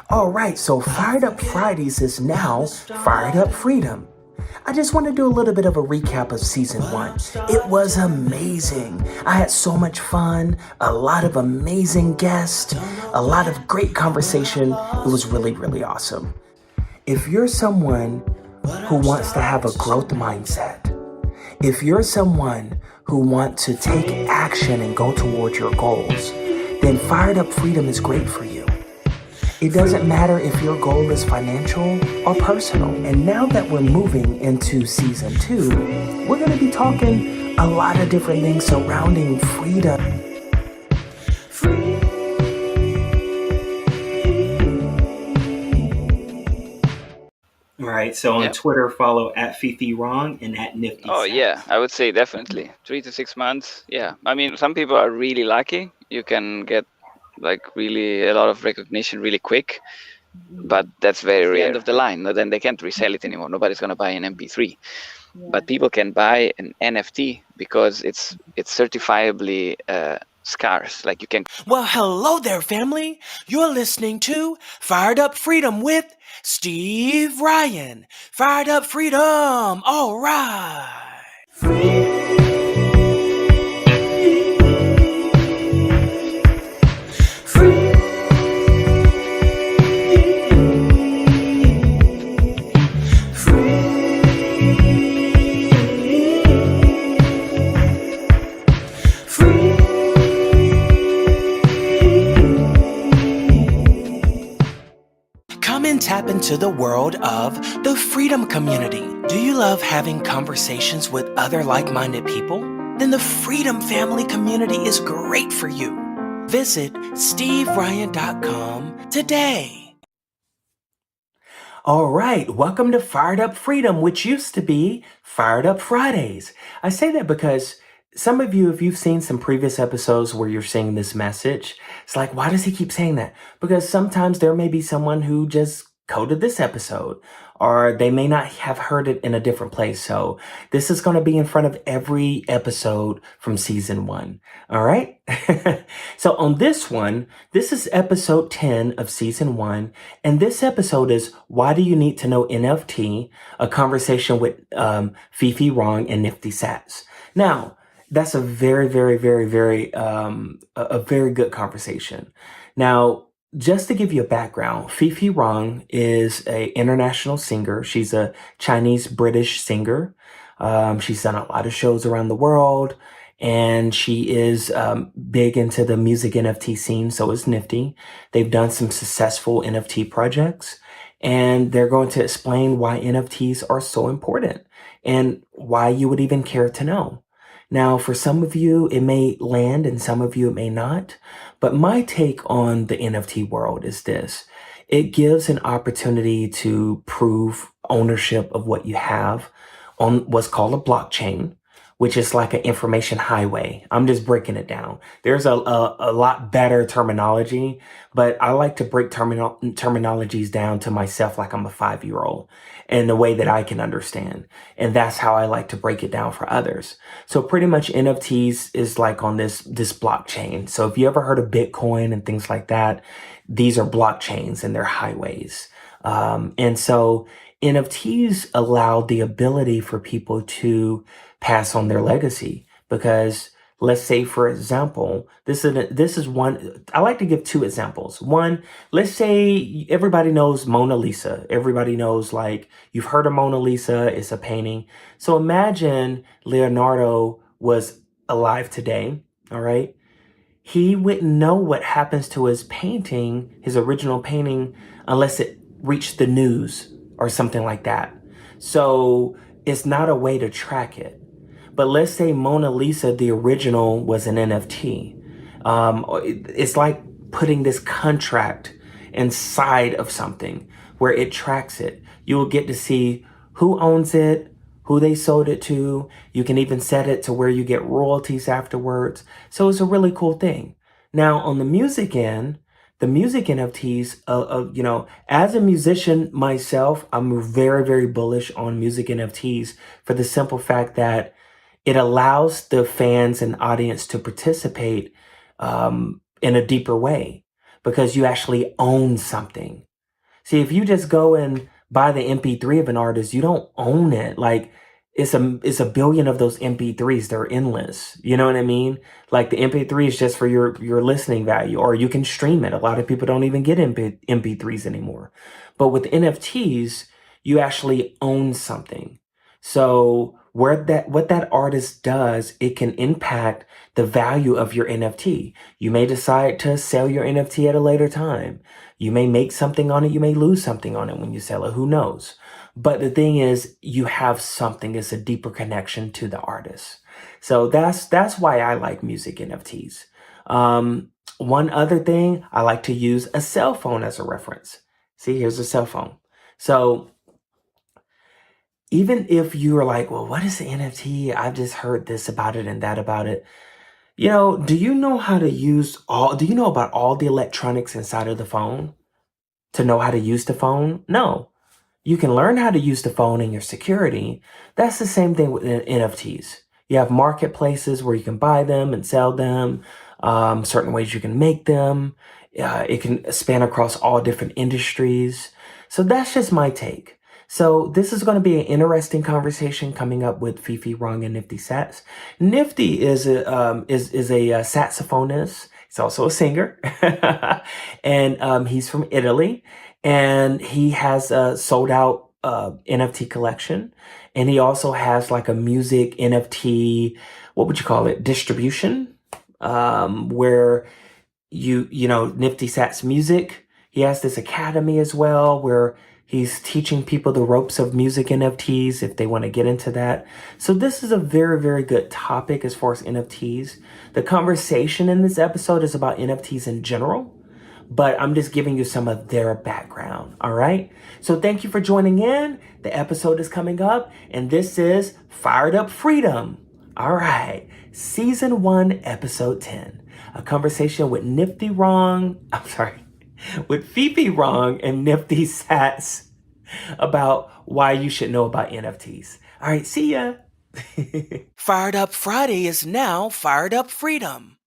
All right, so Fired Up Fridays is now Fired Up Freedom. I just want to do a little bit of a recap of season one. It was amazing. I had so much fun, a lot of amazing guests, a lot of great conversation. It was really, really awesome. If you're someone who wants to have a growth mindset, if you're someone who wants to take action and go towards your goals, then Fired Up Freedom is great for you. It doesn't matter if your goal is financial or personal. And now that we're moving into season two, we're going to be talking a lot of different things surrounding freedom. All right, so on Yeah. Twitter, follow at Fifi Rong and at Nifty Oh, Sax. yeah, I would say definitely 3 to 6 months. Yeah, I mean, some people are really lucky. You can get like really a lot of recognition really quick, but that's very rare. End of the line. Then they can't resell it anymore. Nobody's gonna buy an MP3, but people can buy an NFT because it's certifiably scarce. Like you can. Well, hello there, family. You're listening to Fired Up Freedom with Steve Ryan. Fired Up Freedom. All right. Come and tap into the world of the Freedom Community. Do you love having conversations with other like-minded people? Then the Freedom Family Community is great for you. Visit steveryan.com today. All right, welcome to Fired Up Freedom, which used to be Fired Up Fridays. I say that because some of you, if you've seen some previous episodes where you're seeing this message, it's like, why does he keep saying that? Because sometimes there may be someone who just coded this episode, or they may not have heard it in a different place. So this is going to be in front of every episode from season one. All right. So on this one, this is episode 10 of season one. And this episode is Why Do You Need to Know NFT? A conversation with Fifi Rong and Nifty Sax. Now, that's a very, very, very, very, a very good conversation. Now, just to give you a background, Fifi Rong is an international singer. She's a Chinese-British singer. She's done a lot of shows around the world, and she is big into the music NFT scene. So is Nifty. They've done some successful NFT projects, and they're going to explain why NFTs are so important and why you would even care to know. Now, for some of you, it may land and some of you, it may not. But my take on the NFT world is this. It gives an opportunity to prove ownership of what you have on what's called a blockchain, which is like an information highway. I'm just breaking it down. There's a lot better terminology, but I like to break terminologies down to myself like I'm a 5-year-old in the way that I can understand. And that's how I like to break it down for others. So pretty much NFTs is like on this blockchain. So if you ever heard of Bitcoin and things like that, these are blockchains and they're highways. And so NFTs allow the ability for people to pass on their legacy because let's say, for example, this is one, I like to give two examples. One, let's say everybody knows Mona Lisa. Everybody knows, like, you've heard of Mona Lisa, it's a painting. So imagine Leonardo was alive today, all right? He wouldn't know what happens to his painting, his original painting, unless it reached the news or something like that. So it's not a way to track it. But let's say Mona Lisa, the original, was an NFT. It's like putting this contract inside of something where it tracks it. You will get to see who owns it, who they sold it to. You can even set it to where you get royalties afterwards. So it's a really cool thing. Now, on the music end, the music NFTs, as a musician myself, I'm very, very bullish on music NFTs for the simple fact that it allows the fans and audience to participate in a deeper way. because you actually own something. See, if you just go and buy the MP3 of an artist, you don't own it. Like it's a billion of those MP3s. They're endless. You know what I mean? Like the MP3 is just for your listening value, or you can stream it. A lot of people don't even get MP3s anymore. But with NFTs, you actually own something. So where that what that artist does, it can impact the value of your NFT. You may decide to sell your NFT at a later time. You may make something on it, you may lose something on it when you sell it, who knows? But the thing is, you have something, it's a deeper connection to the artist. So that's why I like music NFTs. One other thing, I like to use a cell phone as a reference. See, here's a cell phone. So even if you are like, well, what is the NFT? I've just heard this about it and that about it. Do you know how to do you know about all the electronics inside of the phone? To know how to use the phone? No. You can learn how to use the phone in your security. That's the same thing with NFTs. You have marketplaces where you can buy them and sell them, certain ways you can make them. It can span across all different industries. So that's just my take. So this is going to be an interesting conversation coming up with Fifi Rong and Nifty Sax. Nifty is a saxophonist. He's also a singer, and he's from Italy, and he has a sold out NFT collection, and he also has like a music NFT, what would you call it, distribution, where Nifty Sats Music. He has this academy as well where he's teaching people the ropes of music NFTs if they want to get into that. So this is a very, very good topic as far as NFTs. The conversation in this episode is about NFTs in general, but I'm just giving you some of their background. All right. So thank you for joining in. The episode is coming up, and this is Fired Up Freedom. All right. Season 1, Episode 10. A conversation with with Fifi Rong and Nifty Sats about why you should know about NFTs. All right. See ya. Fired Up Friday is now Fired Up Freedom.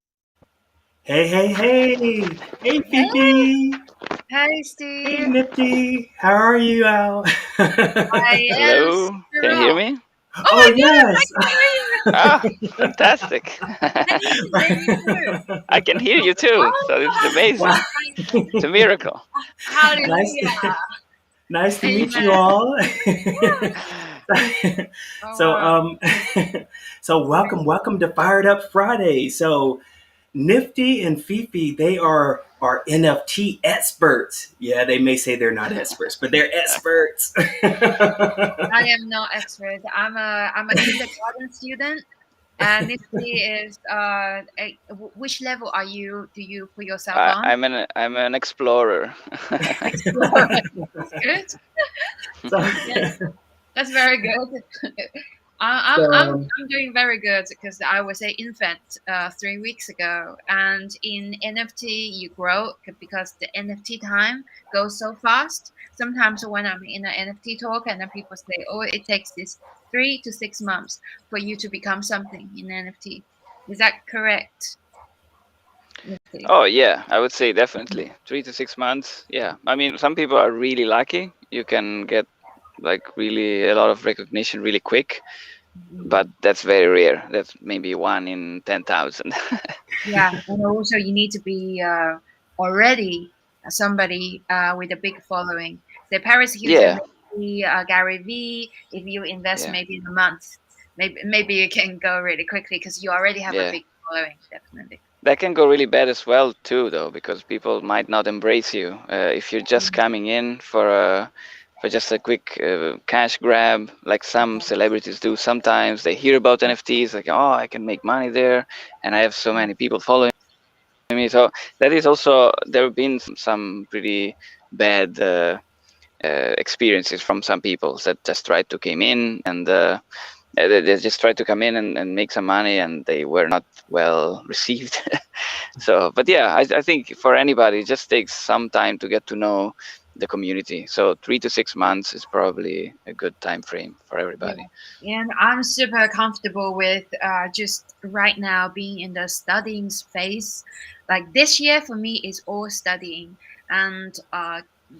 Hey, hey, hey. Hey, Fifi. Hey, Hey, Steve. Nifty. How are you, Al? I am Hello, super can you hear me? Oh Oh, my God, yes. I can hear you. Ah, fantastic. And you can hear me too. I can hear you too, Oh so this is amazing. Wow. It's a miracle. Nice, Hallelujah. nice to meet you Amen. all. Oh, so, wow. so welcome to Fired Up Friday. So, Nifty and Fifi, they are NFT experts. Yeah, they may say they're not experts, but they're experts. I am not expert. I'm a kindergarten student, and Nifty is which level are you? Do you put yourself on? I'm an explorer. Explorer. That's good. So, Yes, that's very good. I'm doing very good because I was an infant 3 weeks ago, and in NFT you grow because the NFT time goes so fast. Sometimes when I'm in an NFT talk and then people say, "Oh, it takes this 3 to 6 months for you to become something in NFT." Is that correct? Nifty? Oh yeah, I would say definitely 3 to 6 months. Yeah, I mean some people are really lucky. You can get like really a lot of recognition really quick, but that's very rare. That's maybe 1 in 10,000. Yeah, and also you need to be already somebody with a big following. The Paris Hilton, Yeah, maybe Gary V. If you invest yeah, maybe in a month, maybe you can go really quickly because you already have a yeah. big following. Definitely. That can go really bad as well too, though, because people might not embrace you if you're just coming in for just a quick cash grab, like some celebrities do. Sometimes they hear about NFTs, like, oh, I can make money there, and I have so many people following me. So that is also there have been some pretty bad experiences from some people that just tried to came in and they just tried to come in and make some money, and they were not well received. So, but yeah, I think for anybody, it just takes some time to get to know the community. So 3 to 6 months is probably a good time frame for everybody. Yeah. And I'm super comfortable with just right now being in the studying phase. Like this year for me is all studying and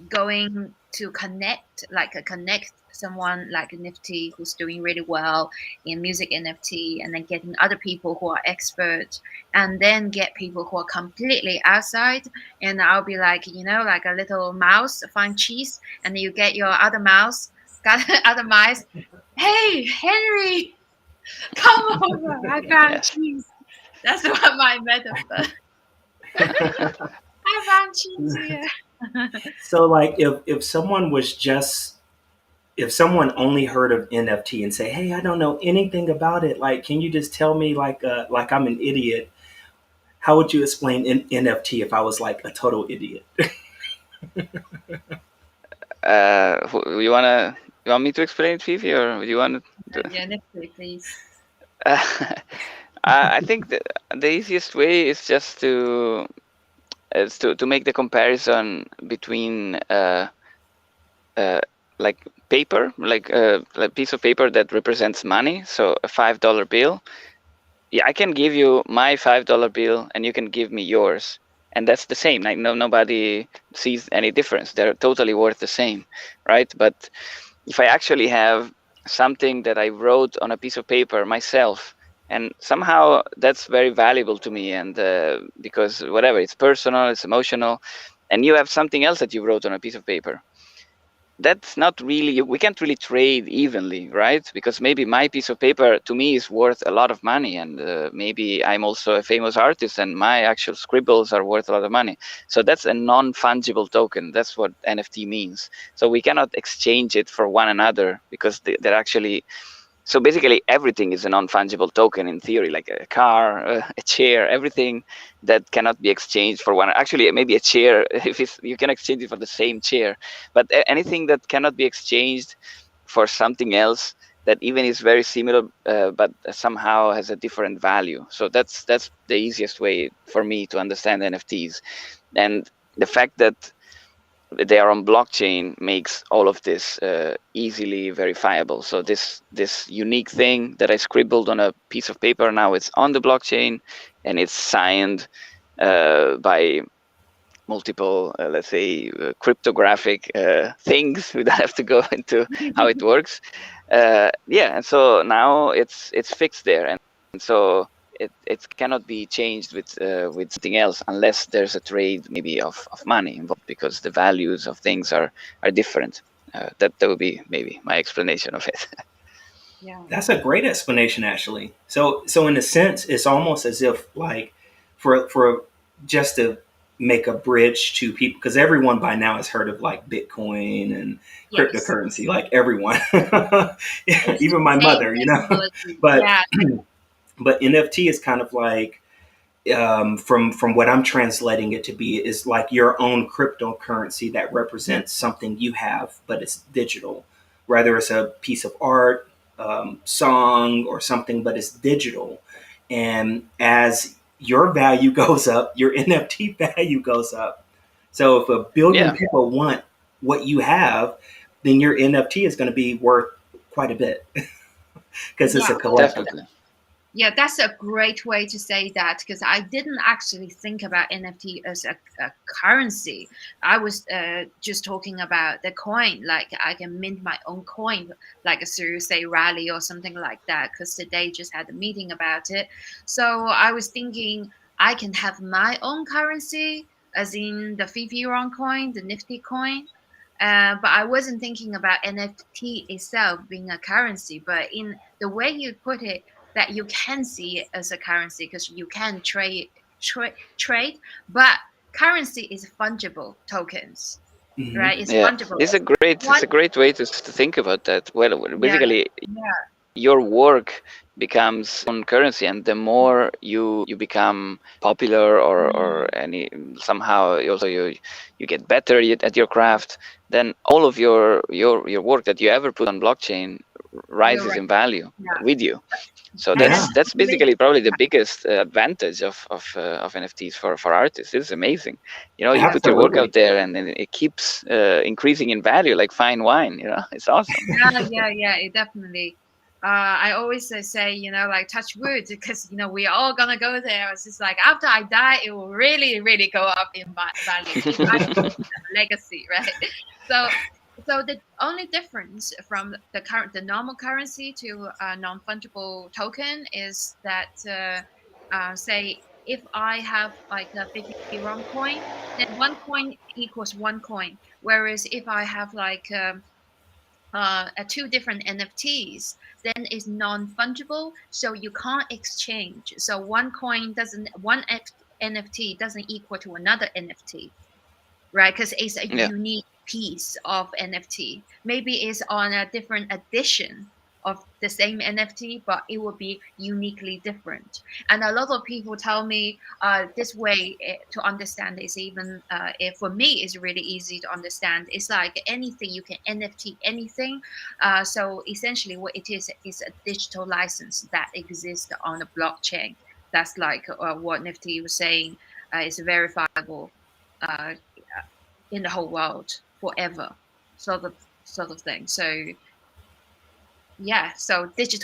going to connect, connect someone like Nifty who's doing really well in music NFT, and then getting other people who are experts, and then get people who are completely outside. And I'll be like, like a little mouse find cheese, and then you get your other mouse, got other mice. Hey, Henry, come over. I found Yes. cheese. That's what my metaphor. I found cheese here. So like if someone was just if someone only heard of NFT and say, "Hey, I don't know anything about it. Like, can you just tell me like I'm an idiot?" How would you explain NFT if I was like a total idiot? You want me to explain it, Fifi, or you want to? Yeah, Nifty, please. I think the easiest way is just to make the comparison between like paper, like a piece of paper that represents money. So a $5 bill. Yeah, I can give you my $5 bill, and you can give me yours, and that's the same. Like nobody sees any difference. They're totally worth the same, right? But if I actually have something that I wrote on a piece of paper myself, and somehow that's very valuable to me, and because whatever, it's personal, it's emotional, and you have something else that you wrote on a piece of paper, that's not really, we can't really trade evenly, right? Because maybe my piece of paper to me is worth a lot of money, and maybe I'm also a famous artist and my actual scribbles are worth a lot of money. So that's a non-fungible token. That's what NFT means. So we cannot exchange it for one another, because they're actually, so basically everything is a non-fungible token in theory, like a car, a chair, everything that cannot be exchanged for one. Actually, maybe a chair, if you can exchange it for the same chair, but anything that cannot be exchanged for something else that even is very similar, but somehow has a different value. So that's the easiest way for me to understand NFTs. And the fact that they are on blockchain makes all of this easily verifiable. So this unique thing that I scribbled on a piece of paper, now it's on the blockchain, and it's signed by multiple, let's say, cryptographic things. We don't have to go into how it works. Yeah, and so now it's fixed there, and so it cannot be changed with something else unless there's a trade maybe of money involved, because the values of things are different. That would be maybe my explanation of it. Yeah. That's a great explanation, actually. So in a sense, it's almost as if like for just to make a bridge to people, because everyone by now has heard of like Bitcoin and Yes. cryptocurrency, like everyone, It's even the my same mother, technology. But Yeah. but NFT is kind of like from what I'm translating it to be is like your own cryptocurrency that represents something you have, but it's digital. Whether it's a piece of art, song, or something, but it's digital. And as your value goes up, your NFT value goes up. So if a billion Yeah, people want what you have, then your NFT is going to be worth quite a bit because it's Yeah. a collectible. definitely. Yeah, that's a great way to say that, because I didn't actually think about NFT as a currency. I was just talking about the coin, like I can mint my own coin, like a Series A rally or something like that, because today just had a meeting about it. So I was thinking I can have my own currency, as in the Fifi Rong coin, the Nifty coin. But I wasn't thinking about NFT itself being a currency. But in the way you put it, that you can see it as a currency because you can trade, but currency is fungible tokens, Hmm. right? It's Yeah, fungible. it's One, a great way to think about that. Well, yeah, basically, yeah, your work becomes on currency, and the more you become popular, or any somehow also you get better at your craft, then all of your work that you ever put on blockchain you're rises right. in value Yeah. with you. So Yeah. that's basically probably the biggest advantage of NFTs for artists. It's amazing. You know, you put your work Absolutely. out there, and then it keeps increasing in value like fine wine. You know, it's awesome. Yeah, it definitely. I always say, like touch wood, because we're all gonna go there. It's just like after I die, it will really, really go up in value, in my legacy, right? So, the only difference from the normal currency to a non-fungible token is that, say, if I have like a Fifi Rong coin, then one coin equals one coin. Whereas if I have like two different NFTs, then it's non-fungible, so you can't exchange. So one NFT doesn't equal to another NFT, right? Because it's a Yeah. unique piece of NFT. Maybe it's on a different edition of the same NFT, but it will be uniquely different. And a lot of people tell me this way to understand is even for me is really easy to understand. It's like anything you can NFT anything. So essentially, what it is a digital license that exists on the blockchain. That's like what Nifty was saying is verifiable. Uh, in the whole world forever, sort of thing. So yeah, so that's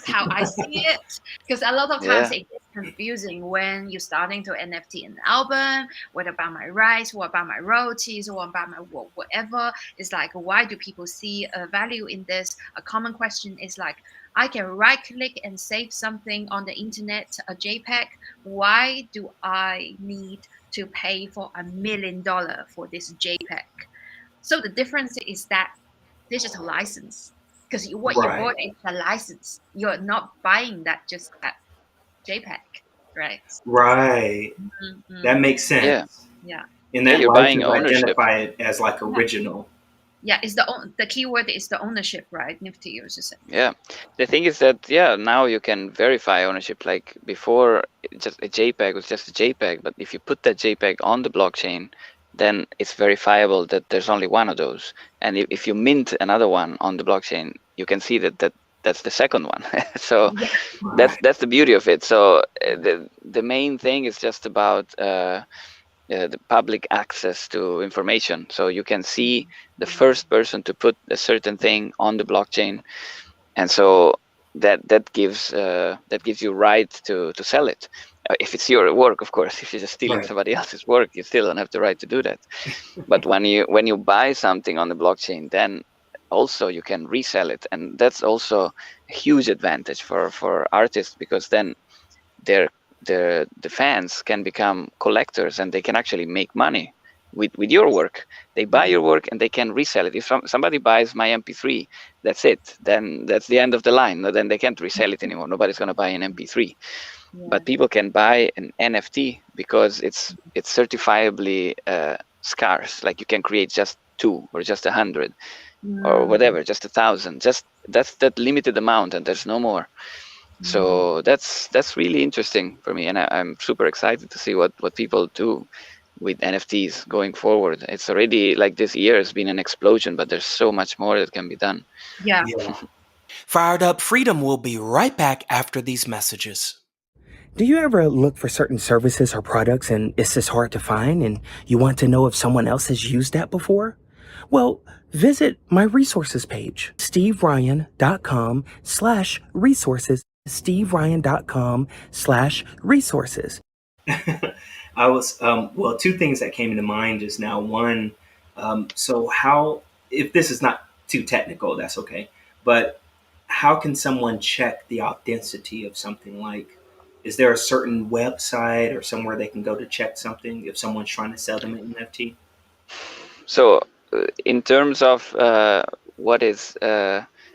how I see it, because a lot of times Yeah. it gets confusing when you're starting to NFT an album. What about my rights? What about my royalties? What about my whatever? It's like, why do people see a value in this? A common question is like, I can right click and save something on the internet, a JPEG. Why do I need to pay for $1 million for this JPEG? So the difference is that digital license, because what you Right. bought is a license. You're not buying that JPEG, right? Right. Mm-hmm. That makes Yeah. sense. Yeah, And Yeah. that You're buying license ownership. identify it as like yeah, original. yeah. It's the keyword is the ownership, right? Nifty used to say. Yeah. The thing is that now you can verify ownership. Like before, just a JPEG was just a JPEG, but if you put that JPEG on the blockchain, then it's verifiable that there's only one of those. And if you mint another one on the blockchain, you can see that's the second one. So Yeah, Right. that's the beauty of it. So the main thing is just about the public access to information. So you can see the first person to put a certain thing on the blockchain, and so that gives you right to sell it. If it's your work, of course. If you're just stealing Right. somebody else's work, you still don't have the right to do that. But when you buy something on the blockchain, then also you can resell it, and that's also a huge advantage for artists, because then their the fans can become collectors, and they can actually make money with your work. They buy your work and they can resell it. If somebody buys my MP3, that's it. Then that's the end of the line. No, then they can't resell it anymore. Nobody's going to buy an MP3. yeah, But people can buy an NFT because it's certifiably scarce. Like you can create just 2 or just 100 or whatever, just 1,000. Just that's that limited amount, and there's no more. So that's really interesting for me, and I'm super excited to see what people do with NFTs going forward. It's already like this year has been an explosion, but there's so much more that can be done. yeah. Yeah. Fired Up Freedom will be right back after these messages. Do you ever look for certain services or products and it's just hard to find and you want to know if someone else has used that before? Well, visit my resources page, steveryan.com/resources, steveryan.com/resources. I was, well, two things that came to mind just now. One, so how, if this is not too technical, that's okay. But how can someone check the authenticity of something? Like, is there a certain website or somewhere they can go to check something if someone's trying to sell them an NFT? So, in terms of what is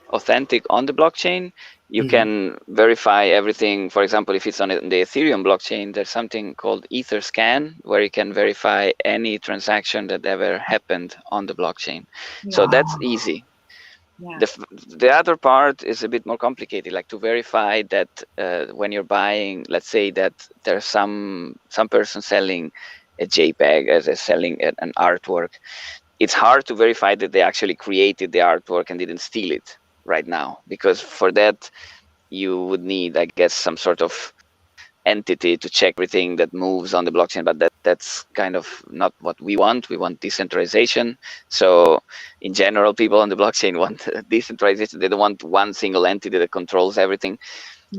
authentic on the blockchain, you can verify everything. For example, if it's on the Ethereum blockchain, there's something called Etherscan, where you can verify any transaction that ever happened on the blockchain. So that's easy. Yeah. The other part is a bit more complicated, like to verify that when you're buying, let's say that there's some person selling a JPEG as selling an artwork. It's hard to verify that they actually created the artwork and didn't steal it, right now, because for that you would need, I guess, some sort of entity to check everything that moves on the blockchain, but that's kind of not what we want. We want decentralization. So in general, people on the blockchain want decentralization. They don't want one single entity that controls everything.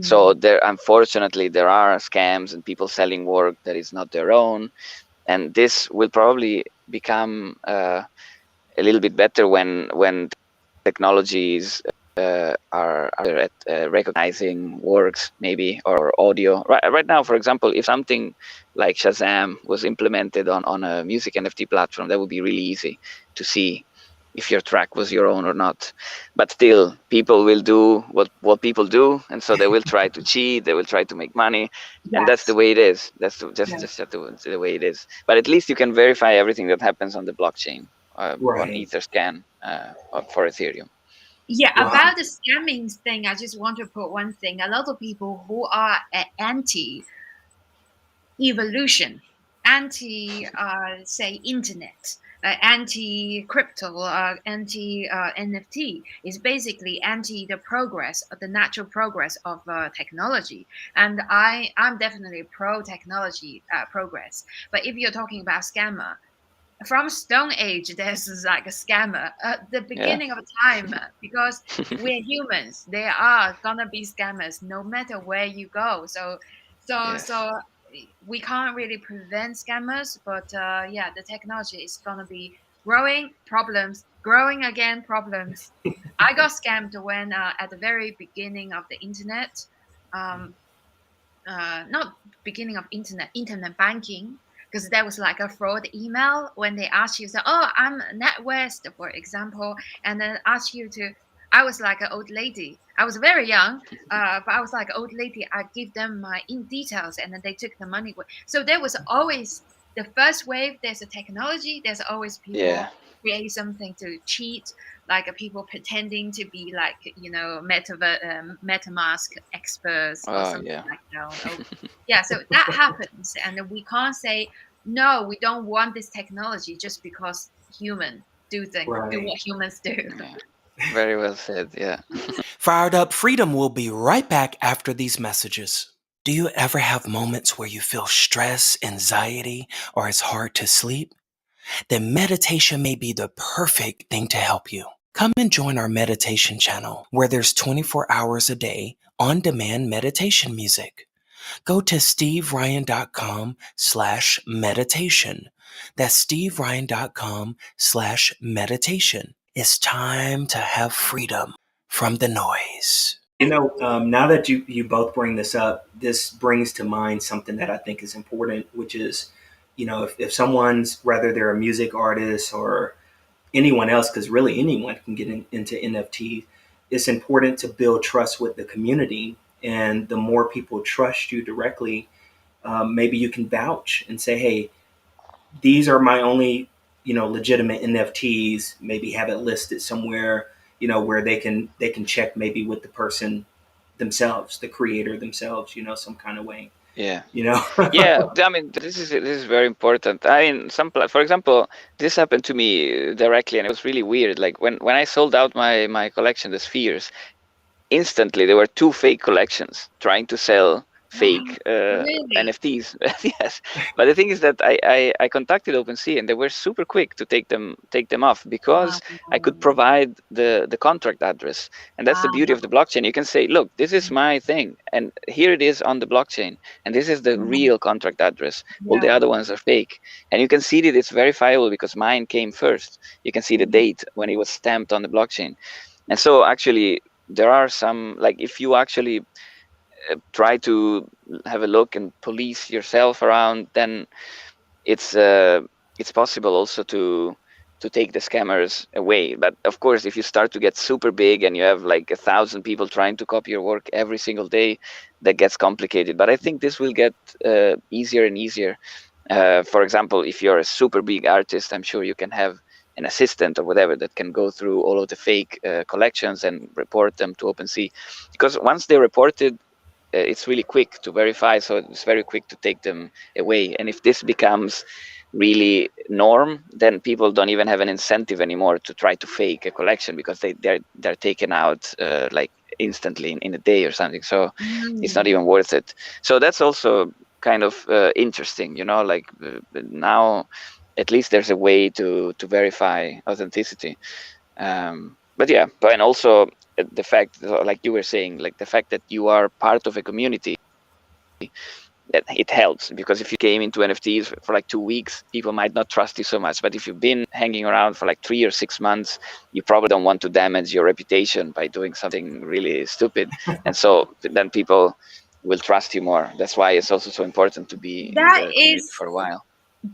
So there, unfortunately, there are scams and people selling work that is not their own, and this will probably become a little bit better when technologies are at recognizing works, maybe, or audio. Right now, for example, if something like Shazam was implemented on a music NFT platform, that would be really easy to see if your track was your own or not. But still, people will do what people do, and so they will try to cheat, they will try to make money, and that's the Yes. way it is. That's Yeah. just the way it is. But at least you can verify everything that happens on the blockchain, on Right. Etherscan, for Ethereum. Yeah, Wow. about the scamming thing, I just want to put one thing. A lot of people who are anti evolution, anti, say, internet, anti crypto, anti NFT, is basically anti the progress, the natural progress of technology. And I'm definitely pro technology progress. But if you're talking about scammer, from Stone Age, there's like a scammer at the Yeah. beginning of time, because we're humans. There are gonna be scammers no matter where you go. Yes. So we can't really prevent scammers, but yeah, the technology is gonna be growing, problems, growing again, problems. I got scammed when at the very beginning of the internet. Um, not beginning of internet banking, because there was like a fraud email when they asked you, so, oh, I'm NetWest, for example, and then asked you to. I was like an old lady. I was very young, but I was like an old lady. I give them my in details, and then they took the money. So there was always the first wave. There's a technology. There's always people Yeah. create something to cheat, like people pretending to be like, MetaMask experts or Oh, something yeah. like that. Yeah, so that happens, and we can't say no. We don't want this technology just because human do Right. what humans do. Yeah. Very well said. Yeah. Fired Up Freedom will be right back after these messages. Do you ever have moments where you feel stress, anxiety, or it's hard to sleep? Then meditation may be the perfect thing to help you. Come and join our meditation channel where there's 24 hours a day on demand meditation music. Go to steveryan.com/meditation. That's steveryan.com/meditation. It's time to have freedom from the noise. Now that you both bring this up, this brings to mind something that I think is important, which is, if someone's, whether they're a music artist or anyone else, because really anyone can get into NFT, it's important to build trust with the community. And the more people trust you directly, maybe you can vouch and say, hey, these are my only, legitimate NFTs. Maybe have it listed somewhere, where they can check maybe with the person themselves, the creator themselves, some kind of way, Yeah. you know. Yeah. I mean, this is very important. I mean, for example, this happened to me directly, and it was really weird. Like when I sold out my collection, the Spheres, instantly there were two fake collections trying to sell fake Really? NFTs. Yes, but the thing is that I contacted OpenSea and they were super quick to take them off because I could provide the contract address, and that's the beauty of the blockchain. You can say, look, this is my thing, and here it is on the blockchain, and this is the real contract address. All the Yeah. other ones are fake, and you can see that it's verifiable because mine came first. You can see the date when it was stamped on the blockchain, and so actually there are some, like, if you actually try to have a look and police yourself around, then it's possible also to take the scammers away. But of course, if you start to get super big and you have like 1,000 people trying to copy your work every single day, that gets complicated. But I think this will get easier and easier. For example, if you're a super big artist, I'm sure you can have an assistant or whatever that can go through all of the fake collections and report them to OpenSea, because once they're reported, it's really quick to verify, so it's very quick to take them away. And if this becomes really norm, then people don't even have an incentive anymore to try to fake a collection, because they're taken out like instantly in a day or something. So it's not even worth it. So that's also kind of interesting, like now at least there's a way to verify authenticity. But yeah, and also the fact, like you were saying, like the fact that you are part of a community, that it helps, because if you came into NFTs for like 2 weeks, people might not trust you so much. But if you've been hanging around for like 3 or 6 months, you probably don't want to damage your reputation by doing something really stupid. And so then people will trust you more. That's why it's also so important to be in the community for a while.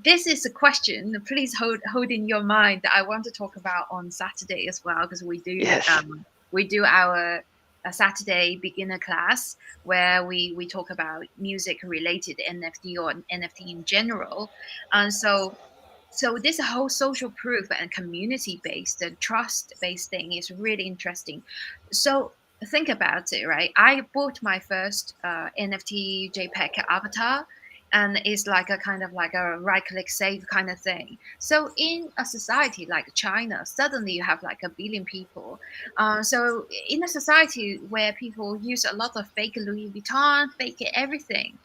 This is a question. Please hold in your mind that I want to talk about on Saturday as well, because we do our Saturday beginner class where we talk about music related NFT or NFT in general, and so this whole social proof and community based and trust based thing is really interesting. So think about it, right? I bought my first NFT JPEG avatar, and it's like a kind of like a right click save kind of thing. So in a society like China, suddenly you have like 1 billion people. So in a society where people use a lot of fake Louis Vuitton, fake everything,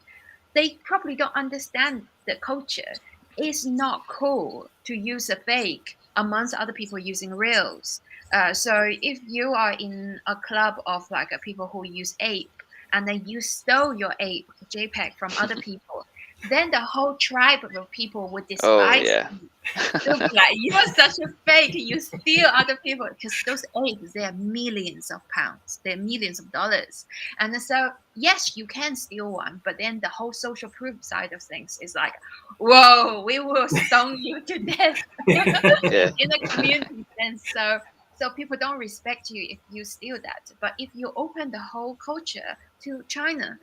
they probably don't understand the culture. It's not cool to use a fake amongst other people using reals. So if you are in a club of like people who use ape, and then you stole your ape JPEG from other people, then the whole tribe of people would despise you. They'll be like, you're such a fake, you steal other people, because those apes, they're millions of pounds, they're millions of dollars. And so yes, you can steal one, but then the whole social proof side of things is like, whoa, we will stone you to death in a community sense. So people don't respect you if you steal that. But if you open the whole culture to China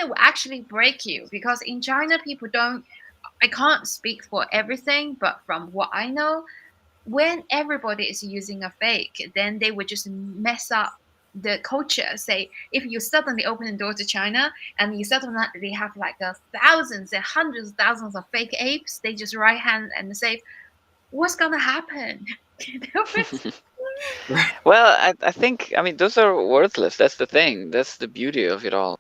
will actually break you, because in China people don't, I can't speak for everything, but from what I know, when everybody is using a fake, then they would just mess up the culture. Say, if you suddenly open the door to China and you suddenly have like thousands and hundreds of thousands of fake apes, they just right hand and say, what's gonna happen? Well, I think, I mean, those are worthless. That's the thing. That's the beauty of it all.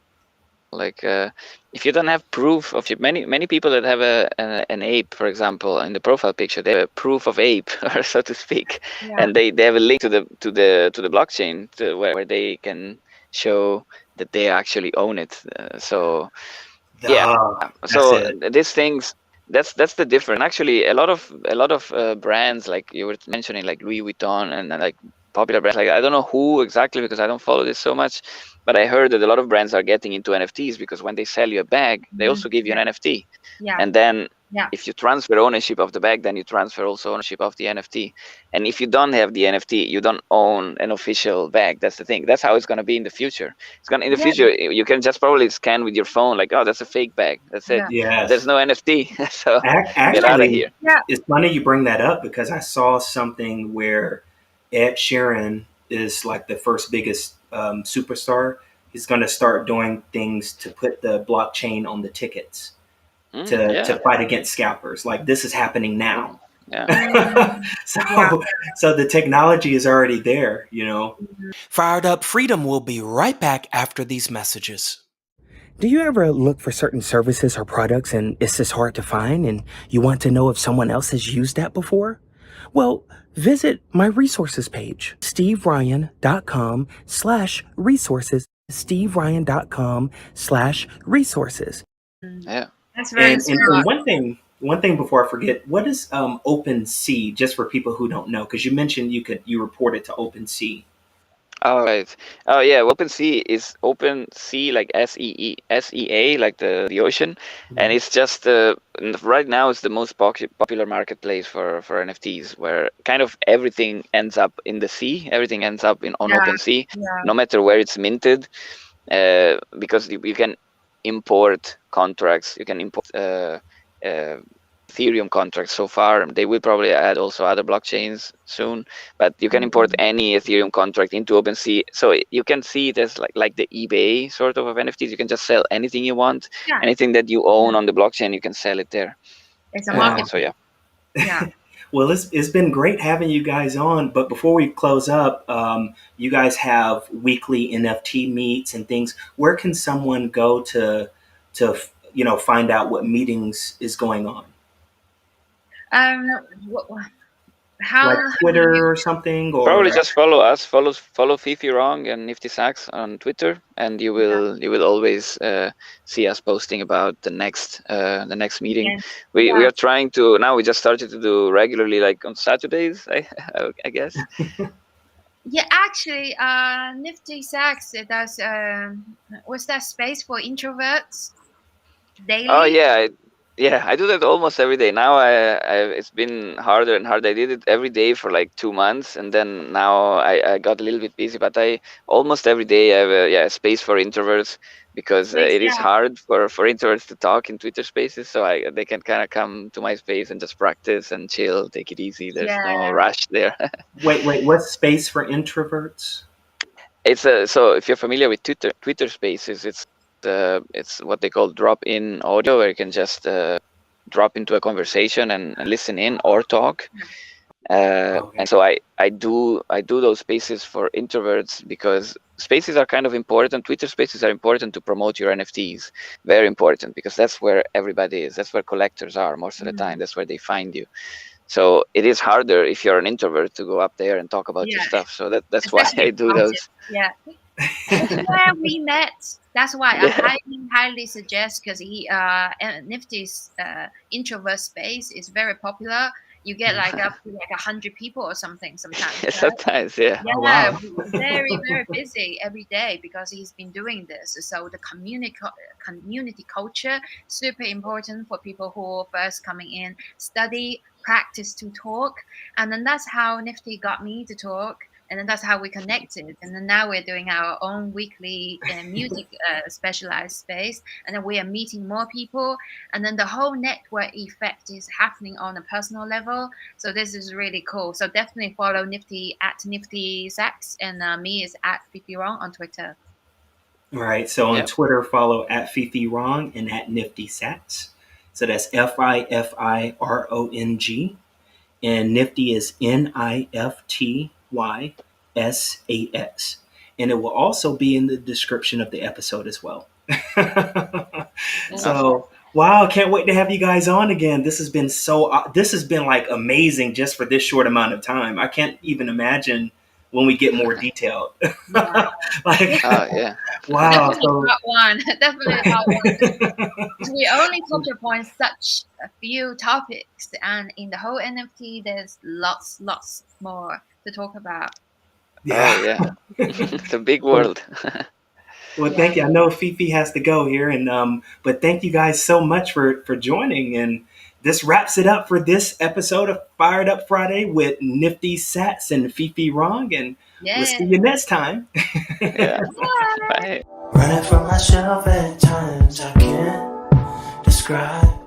Like if you don't have proof of it, many people that have an ape, for example, in the profile picture, they have a proof of ape, or so to speak, and they have a link to the blockchain where they can show that they actually own it. So these things, that's the difference. Actually, a lot of brands, like you were mentioning, like Louis Vuitton and like popular brands, like I don't know who exactly, because I don't follow this so much, but I heard that a lot of brands are getting into NFTs, because when they sell you a bag, they also give you an NFT. And then if you transfer ownership of the bag, then you transfer also ownership of the NFT. And if you don't have the NFT, you don't own an official bag. That's the thing. That's how it's going to be in the future. In the future, you can just probably scan with your phone, like, oh, that's a fake bag. That's it. Yes. There's no NFT. So Actually, get out of here. It's funny you bring that up, because I saw something where Ed Sheeran is like the first biggest superstar. He's going to start doing things to put the blockchain on the tickets to fight against scalpers. Like, this is happening now. So the technology is already there, Fired Up Freedom will be right back after these messages. Do you ever look for certain services or products and it's just hard to find, and you want to know if someone else has used that before? Well, visit my resources page, steveryan.com/resources, steveryan.com/resources. Yeah. That's very and one thing before I forget, what is OpenSea, just for people who don't know? Because you mentioned you report it to OpenSea. All right. Oh yeah, OpenSea is OpenSea, like SEA, like the ocean, and it's just right now it's the most popular marketplace for NFTs, where kind of everything ends up in the sea. Everything ends up on OpenSea, no matter where it's minted, because you can import contracts. You can import Ethereum contracts so far. They will probably add also other blockchains soon, but you can import any Ethereum contract into OpenSea. So you can see it as like the eBay sort of NFTs. You can just sell anything you want, anything that you own on the blockchain, you can sell it there. It's a market. So yeah. Yeah. Well, it's been great having you guys on. But before we close up, you guys have weekly NFT meets and things. Where can someone go to find out what meetings is going on? How Like do Twitter you? or something, Probably or just follow us, follow Fifi Rong and Nifty Sax on Twitter, and you will always see us posting about the next meeting. Yeah. We are trying to now. We just started to do regularly, like on Saturdays, I guess. Yeah, actually, Nifty Sax does. What's that space for introverts daily? Oh yeah, I do that almost every day now. It's been harder and harder. I did it every day for like 2 months, and then now I got a little bit busy. But I almost every day have a space for introverts, because it is hard for introverts to talk in Twitter Spaces. So they can kind of come to my space and just practice and chill, take it easy. There's no rush there. wait, what's space for introverts? It's so if you're familiar with Twitter Spaces, it's what they call drop-in audio, where you can just drop into a conversation and listen in or talk. Okay. And so I do those spaces for introverts, because spaces are kind of important. Twitter Spaces are important to promote your NFTs, very important, because that's where everybody is. That's where collectors are most of the time. That's where they find you. So it is harder if you're an introvert to go up there and talk about your stuff. So that's why I do those. Yeah. That's where we met. That's why I highly suggest, because Nifty's introvert space is very popular. You get like up to like 100 people or something sometimes. Right? Sometimes, yeah. Oh, wow. Very, very busy every day, because he's been doing this. So the community culture, super important for people who are first coming in, study, practice to talk. And then that's how Nifty got me to talk. And then that's how we connected. And then now we're doing our own weekly music specialized space. And then we are meeting more people. And then the whole network effect is happening on a personal level. So this is really cool. So definitely follow Nifty at Nifty Sax, and me is at Fifi Rong on Twitter. All right. So on Twitter, follow at Fifi Rong and at Nifty Sax. So that's FIFIRONG. And Nifty is NIFTYSAX. And it will also be in the description of the episode as well. So, wow, can't wait to have you guys on again. This has been like amazing just for this short amount of time. I can't even imagine when we get more detailed. Yeah. Wow. Definitely part one. We only touch upon such a few topics, and in the whole NFT, there's lots more to talk about. Yeah. It's a big world. Well, thank you. I know Fifi has to go here, but thank you guys so much for joining. And this wraps it up for this episode of Fired Up Friday with Nifty Sax and Fifi Rong. And we'll see you next time. Bye. Running from myself at times, I can't describe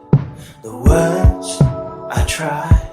the words I try.